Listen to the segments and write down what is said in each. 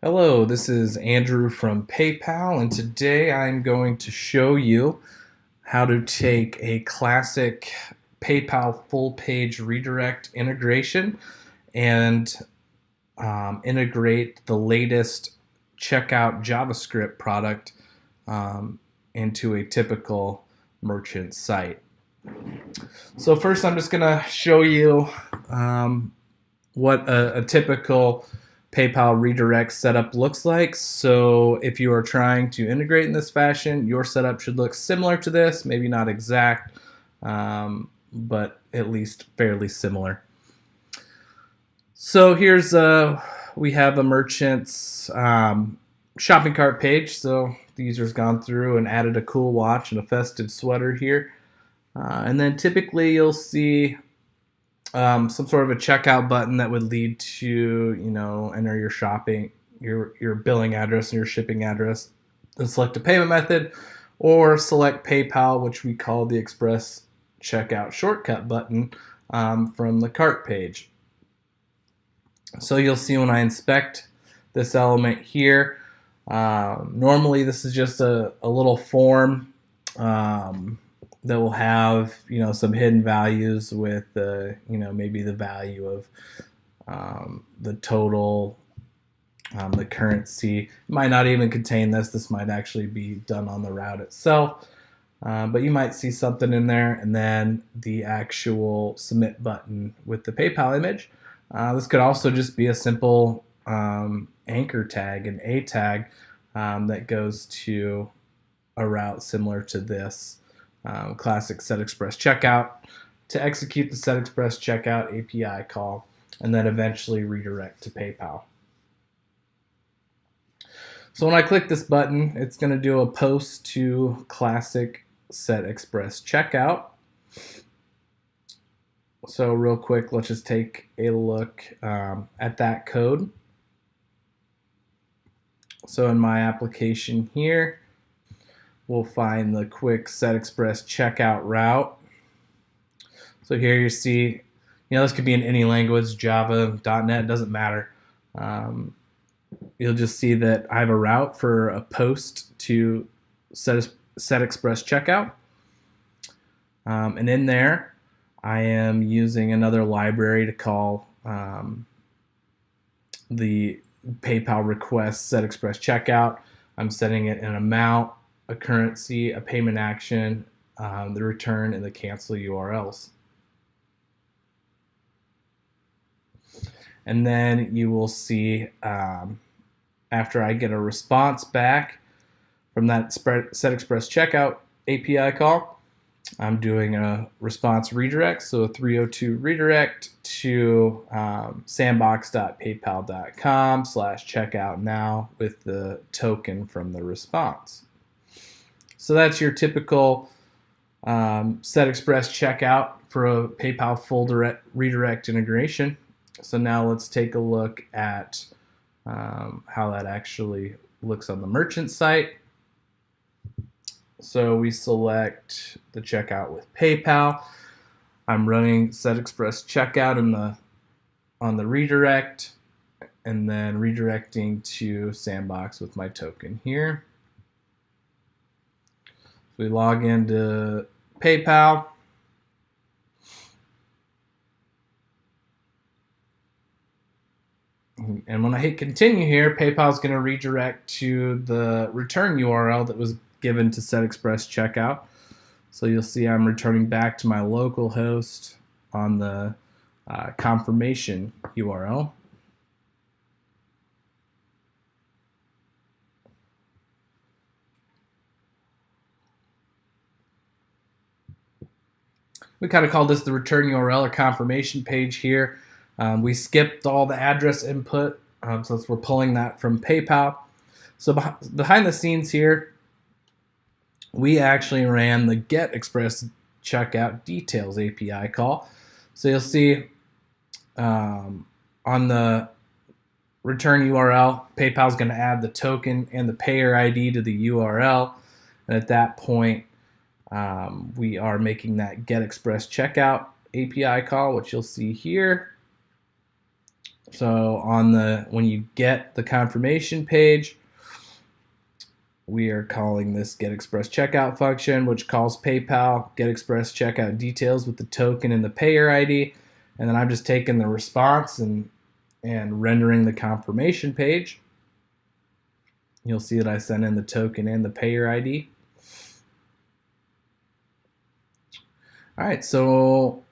Hello, this is Andrew from PayPal, and today I'm going to show you how to take a classic PayPal full page redirect integration and integrate the latest checkout JavaScript product into a typical merchant site. So first I'm just going to show you what a typical PayPal redirect setup looks like. So if you are trying to integrate in this fashion, your setup should look similar to this, maybe not exact, but at least fairly similar. So here's we have a merchant's shopping cart page. So the user's gone through and added a cool watch and a festive sweater here. And then typically you'll see some sort of a checkout button that would lead to, enter your shopping, your billing address and your shipping address, and select a payment method, or select PayPal, which we call the Express Checkout shortcut button from the cart page. So you'll see when I inspect this element here, normally this is just a little form that will have some hidden values with maybe the value of the total, the currency. It might not even contain this. This might actually be done on the route itself, but you might see something in there, and then the actual submit button with the PayPal image. This could also just be a simple anchor tag, an A tag that goes to a route similar to this. Classic set express checkout to execute the set express checkout API call and then eventually redirect to PayPal. So when I click this button, it's going to do a post to classic set express checkout. So real quick, let's just take a look at that code. So in my application here, we'll find the quick set express checkout route. So here you see, this could be in any language, Java, .NET, doesn't matter. You'll just see that I have a route for a post to set express checkout. And in there, I am using another library to call the PayPal request set express checkout. I'm setting it an amount, a currency, a payment action, the return, and the cancel URLs. And then you will see after I get a response back from that set express checkout API call, I'm doing a response redirect, so a 302 redirect to sandbox.paypal.com/checkout now with the token from the response. So that's your typical set express checkout for a PayPal full redirect integration. So now let's take a look at how that actually looks on the merchant site. So we select the checkout with PayPal. I'm running set express checkout on the redirect, and then redirecting to Sandbox with my token here. We log into PayPal. And when I hit continue here, PayPal is going to redirect to the return URL that was given to set express checkout. So you'll see I'm returning back to my local host on the confirmation URL. We kind of call this the return URL or confirmation page here. We skipped all the address input, since we're pulling that from PayPal. So behind the scenes here, we actually ran the get express checkout details API call. So you'll see on the return URL, PayPal is going to add the token and the payer ID to the URL. And at that point, we are making that get express checkout API call, which you'll see here. So when you get the confirmation page, we are calling this getExpressCheckout function, which calls PayPal getExpressCheckout details with the token and the payer ID. And then I'm just taking the response and rendering the confirmation page. You'll see that I sent in the token and the payer ID. All right, so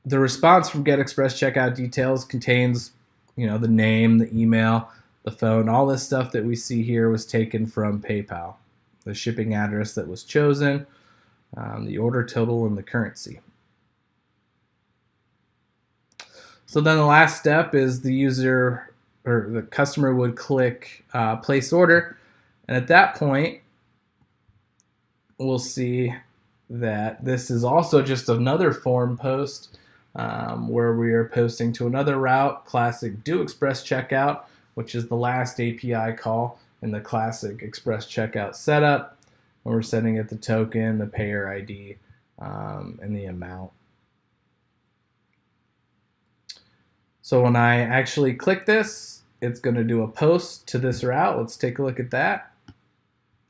the response from getExpressCheckout details contains, the name, the email, the phone, all this stuff that we see here was taken from PayPal. The shipping address that was chosen, the order total, and the currency. So then the last step is the user or the customer would click place order, and at that point we'll see that this is also just another form post where we are posting to another route, classic do express checkout, which is the last API call in the classic express checkout setup. And we're setting it the token, the payer ID, and the amount. So when I actually click this, it's going to do a post to this route. Let's take a look at that.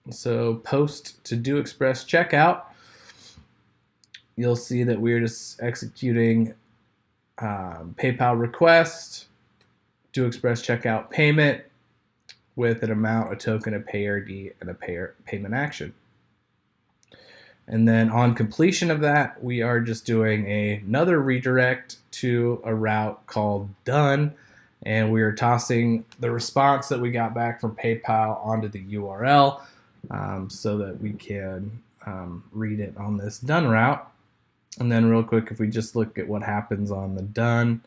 So post to do express checkout. You'll see that we're just executing PayPal request, do express checkout payment with an amount, a token, a payer ID, and a payment action. And then on completion of that, we are just doing another redirect to a route called done, and we are tossing the response that we got back from PayPal onto the URL so that we can read it on this done route. And then real quick, if we just look at what happens on the done,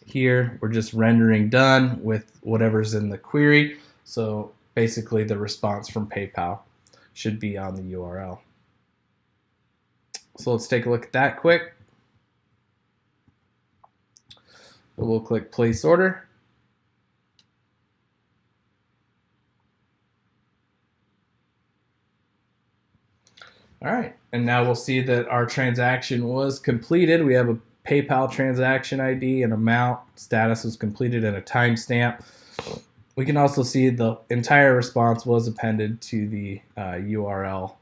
here we're just rendering done with whatever's in the query. So basically the response from PayPal should be on the URL. So let's take a look at that quick. We'll click place order. All right, and now we'll see that our transaction was completed. We have a PayPal transaction ID, an amount, status was completed, and a timestamp. We can also see the entire response was appended to the URL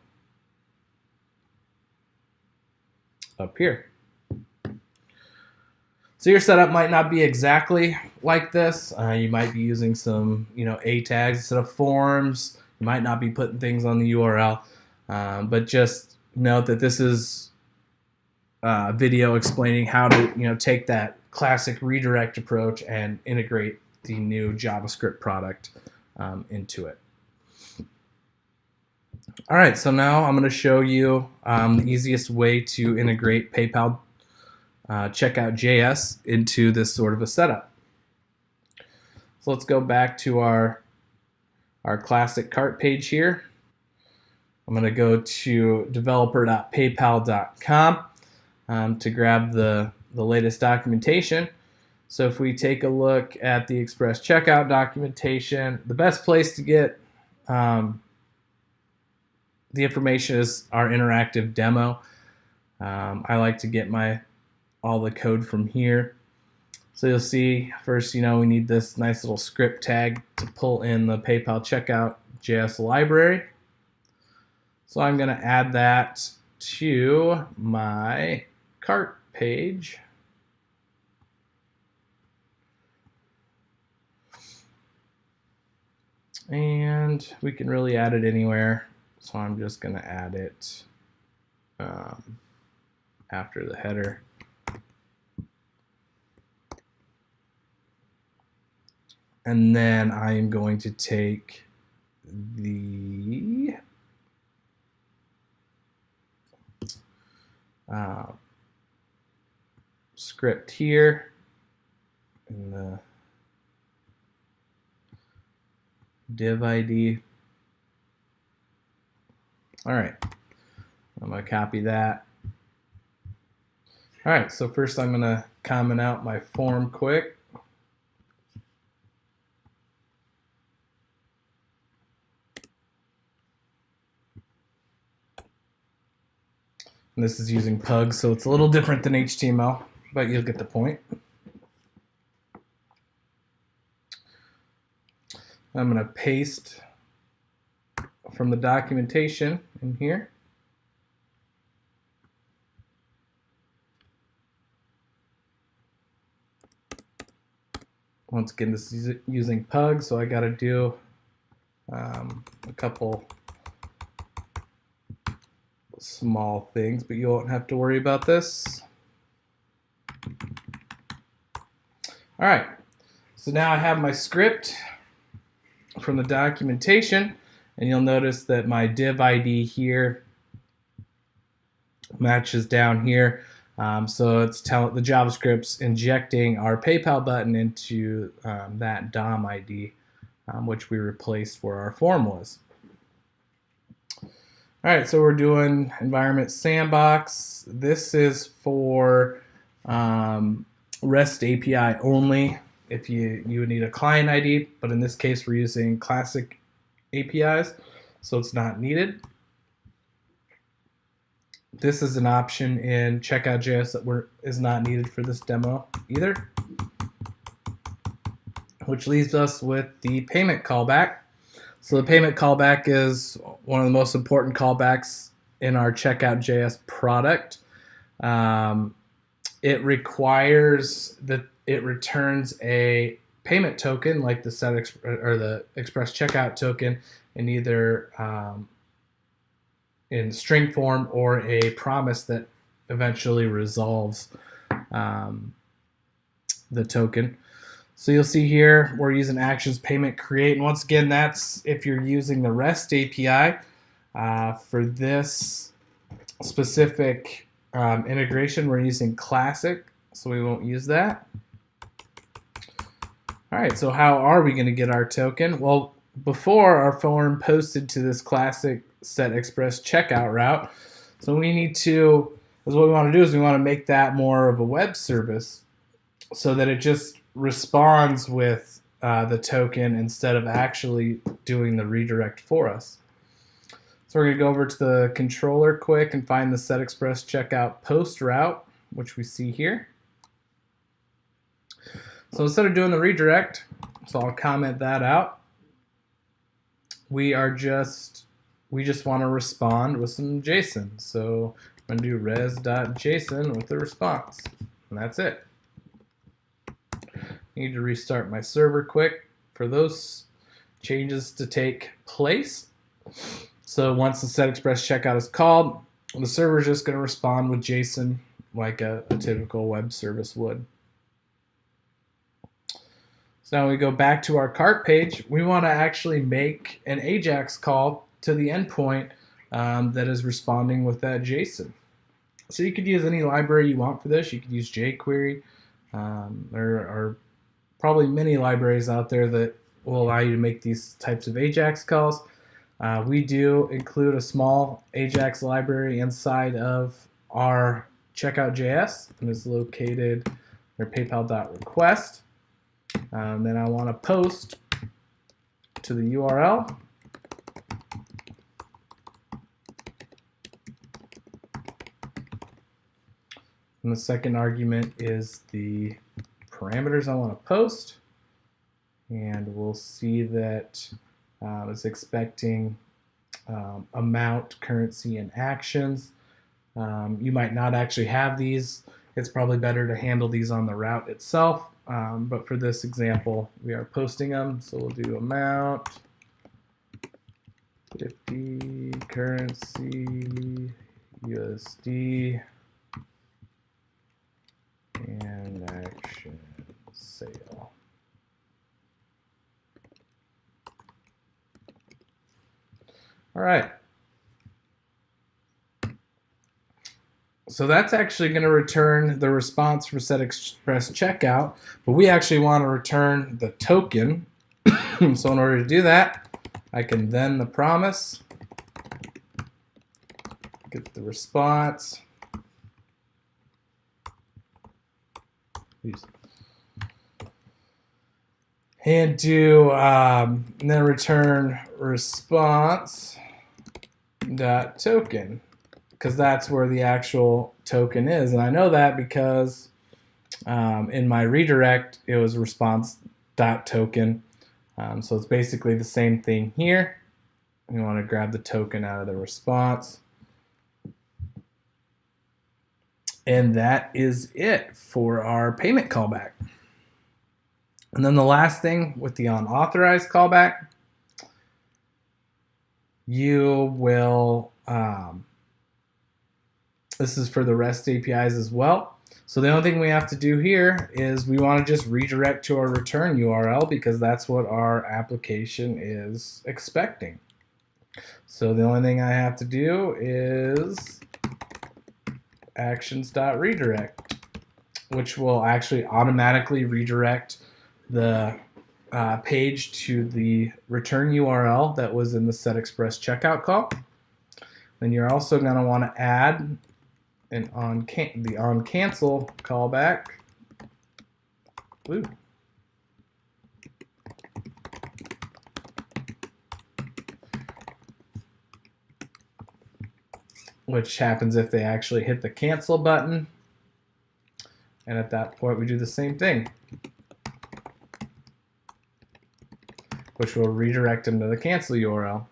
up here. So your setup might not be exactly like this. You might be using some, A tags instead of forms. You might not be putting things on the URL, but just note that this is a video explaining how to, take that classic redirect approach and integrate the new JavaScript product into it. All right, so now I'm going to show you the easiest way to integrate PayPal Checkout JS into this sort of a setup. So let's go back to our classic cart page here. I'm going to go to developer.paypal.com to grab the latest documentation. So if we take a look at the Express Checkout documentation, the best place to get the information is our interactive demo. I like to get all the code from here. So you'll see first, we need this nice little script tag to pull in the PayPal Checkout JS library. So I'm going to add that to my cart page. And we can really add it anywhere. So I'm just going to add it after the header. And then I am going to take the script here in the div ID. All right, I'm going to copy that. All right, so first I'm going to comment out my form quick. And this is using Pug, so it's a little different than HTML, but you'll get the point. I'm going to paste from the documentation in here. Once again, this is using Pug, so I got to do a couple small things, but you won't have to worry about this. All right, so now I have my script from the documentation, and you'll notice that my div ID here matches down here. So it's the JavaScript's injecting our PayPal button into that DOM ID, which we replaced where our form was. All right, so we're doing environment sandbox. This is for REST API only. If you would need a client ID, but in this case we're using classic APIs, so it's not needed. This is an option in Checkout.js that is not needed for this demo either, which leaves us with the payment callback. So the payment callback is one of the most important callbacks in our Checkout.js product. It requires that it returns a payment token like the express checkout token in either in string form or a promise that eventually resolves the token. So you'll see here we're using actions payment create, and once again that's if you're using the REST API. For this specific integration we're using classic, so we won't use that. All right, so how are we going to get our token? Well, before our form posted to this classic set express checkout route, so we need to, what we want to do is we want to make that more of a web service so that it just responds with the token instead of actually doing the redirect for us. So we're going to go over to the controller quick and find the set express checkout post route, which we see here. So instead of doing the redirect, so I'll comment that out. We just want to respond with some JSON. So I'm going to do res.json with the response, and that's it. I need to restart my server quick for those changes to take place. So once the set express checkout is called, the server is just going to respond with JSON like a typical web service would. So now we go back to our cart page. We want to actually make an AJAX call to the endpoint that is responding with that JSON. So you could use any library you want for this. You could use jQuery. There are probably many libraries out there that will allow you to make these types of AJAX calls. We do include a small AJAX library inside of our Checkout.js, and it's located near paypal.request. Then I want to post to the URL. And the second argument is the parameters I want to post. And we'll see that it's expecting amount, currency, and actions. You might not actually have these. It's probably better to handle these on the route itself. But for this example, we are posting them. So we'll do amount, 50, currency, USD, and action sale. All right. So that's actually going to return the response from set express checkout, but we actually want to return the token. So in order to do that, I can then the promise, get the response, and do and then return response dot token. because that's where the actual token is. And I know that because in my redirect, it was response.token. So it's basically the same thing here. We want to grab the token out of the response. And that is it for our payment callback. And then the last thing with the unauthorized callback, you will, this is for the REST APIs as well. So the only thing we have to do here is we want to just redirect to our return URL because that's what our application is expecting. So the only thing I have to do is actions.redirect, which will actually automatically redirect the page to the return URL that was in the setExpress checkout call. Then you're also going to want to add an onCancel callback. Ooh. Which happens if they actually hit the cancel button. And at that point, we do the same thing, which will redirect them to the cancel URL.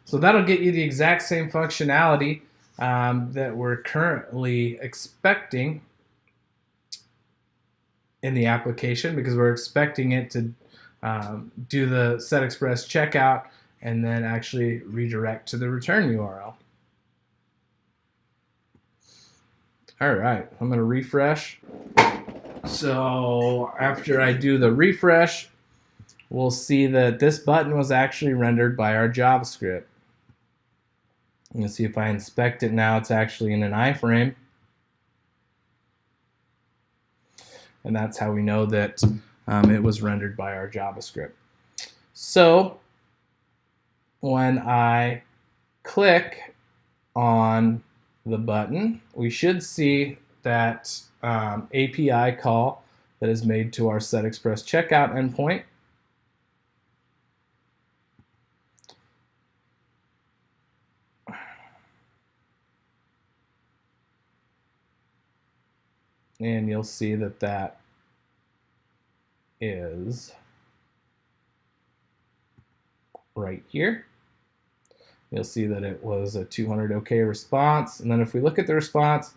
So that'll get you the exact same functionality that we're currently expecting in the application, because we're expecting it to do the setExpress checkout and then actually redirect to the return URL. All right, I'm going to refresh. So after I do the refresh, we'll see that this button was actually rendered by our JavaScript. I'm going to see if I inspect it now, it's actually in an iframe. And that's how we know that it was rendered by our JavaScript. So when I click on the button, we should see that API call that is made to our setExpress checkout endpoint. And you'll see that that is right here. You'll see that it was a 200 OK response. And then if we look at the response,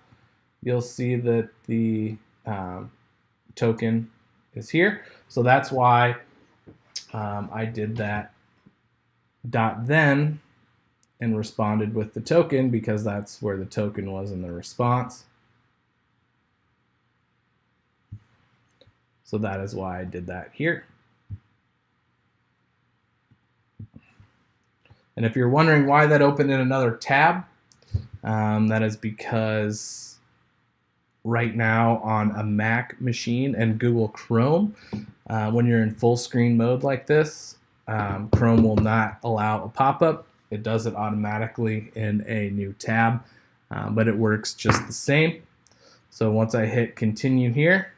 you'll see that the token is here. So that's why I did that .then and responded with the token, because that's where the token was in the response. So that is why I did that here. And if you're wondering why that opened in another tab, that is because right now on a Mac machine and Google Chrome, when you're in full screen mode like this, Chrome will not allow a pop-up. It does it automatically in a new tab, but it works just the same. So once I hit continue here,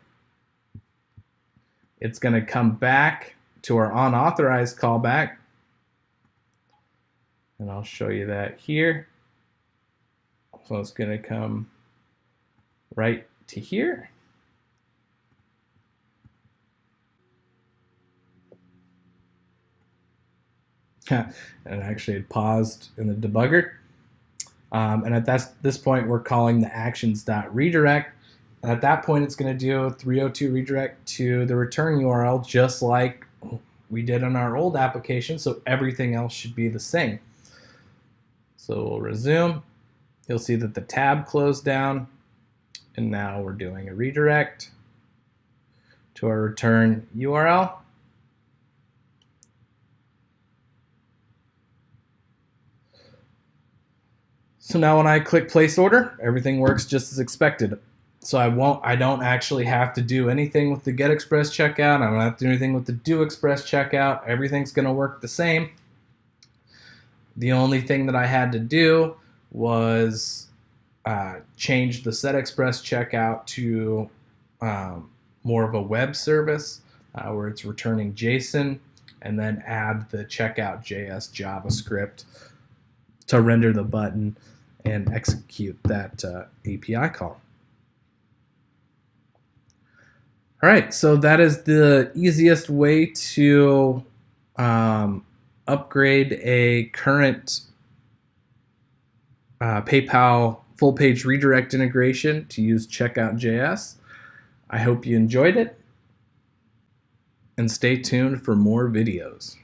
it's going to come back to our unauthorized callback. And I'll show you that here. So it's going to come right to here. And actually it paused in the debugger. And at this point, we're calling the actions.redirect. And at that point, it's going to do a 302 redirect to the return URL, just like we did on our old application. So everything else should be the same. So we'll resume. You'll see that the tab closed down. And now we're doing a redirect to our return URL. So now when I click place order, everything works just as expected. So I don't actually have to do anything with the get express checkout. I don't have to do anything with the do express checkout. Everything's going to work the same. The only thing that I had to do was change the set express checkout to more of a web service where it's returning JSON, and then add the checkout.js JavaScript to render the button and execute that API call. All right, so that is the easiest way to upgrade a current PayPal full page redirect integration to use Checkout.js. I hope you enjoyed it, and stay tuned for more videos.